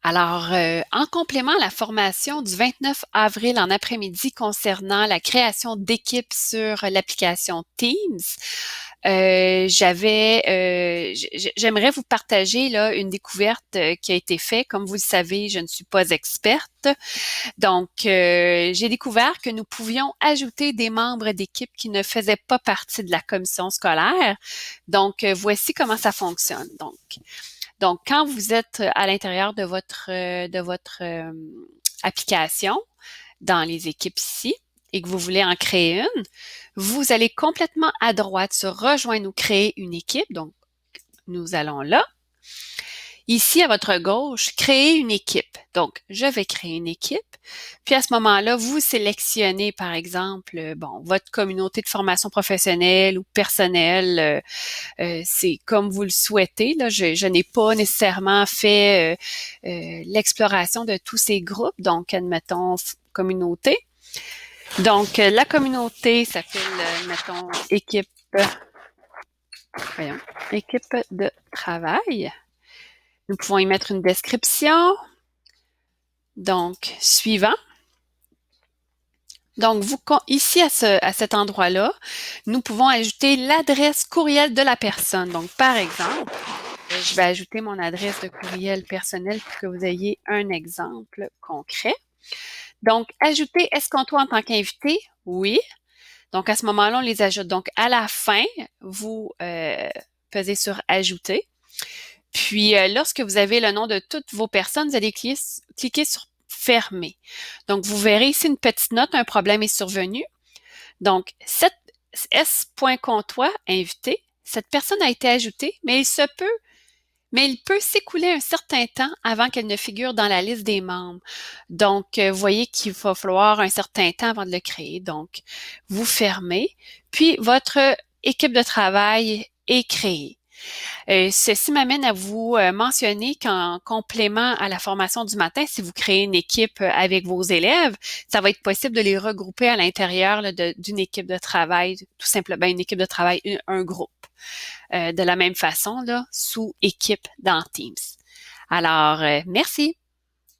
Alors, en complément à la formation du 29 avril en après-midi concernant la création d'équipes sur l'application Teams, j'aimerais vous partager là une découverte qui a été faite. Comme vous le savez, je ne suis pas experte. Donc, j'ai découvert que nous pouvions ajouter des membres d'équipe qui ne faisaient pas partie de la commission scolaire. Donc, voici comment ça fonctionne. Donc, quand vous êtes à l'intérieur de votre application, dans les équipes ici, et que vous voulez en créer une, vous allez complètement à droite sur Rejoindre ou créer une équipe. Donc, nous allons là. Ici, à votre gauche, créer une équipe. Donc, je vais créer une équipe. Puis à ce moment-là, vous sélectionnez, par exemple, votre communauté de formation professionnelle ou personnelle. C'est comme vous le souhaitez. Là, je n'ai pas nécessairement fait l'exploration de tous ces groupes. Donc, admettons, communauté. Donc, la communauté s'appelle, mettons, voyons, équipe de travail. Nous pouvons y mettre une description. Donc, suivant. Donc, ici, à cet endroit-là, nous pouvons ajouter l'adresse courriel de la personne. Donc, par exemple, je vais ajouter mon adresse de courriel personnel pour que vous ayez un exemple concret. Donc, ajouter escompte en tant qu'invité? Oui. Donc, à ce moment-là, on les ajoute. Donc, à la fin, vous pesez sur Ajouter. Puis, lorsque vous avez le nom de toutes vos personnes, vous allez cliquer sur Fermer. Donc, vous verrez ici une petite note, un problème est survenu. Donc, cette S.Comtois invité, cette personne a été ajoutée, mais il peut s'écouler un certain temps avant qu'elle ne figure dans la liste des membres. Donc, vous voyez qu'il va falloir un certain temps avant de le créer. Donc, vous fermez, puis votre équipe de travail est créée. Ceci m'amène à vous mentionner qu'en complément à la formation du matin, si vous créez une équipe avec vos élèves, ça va être possible de les regrouper à l'intérieur là, d'une équipe de travail, tout simplement une équipe de travail, un groupe. De la même façon, là, sous équipe dans Teams. Alors, merci.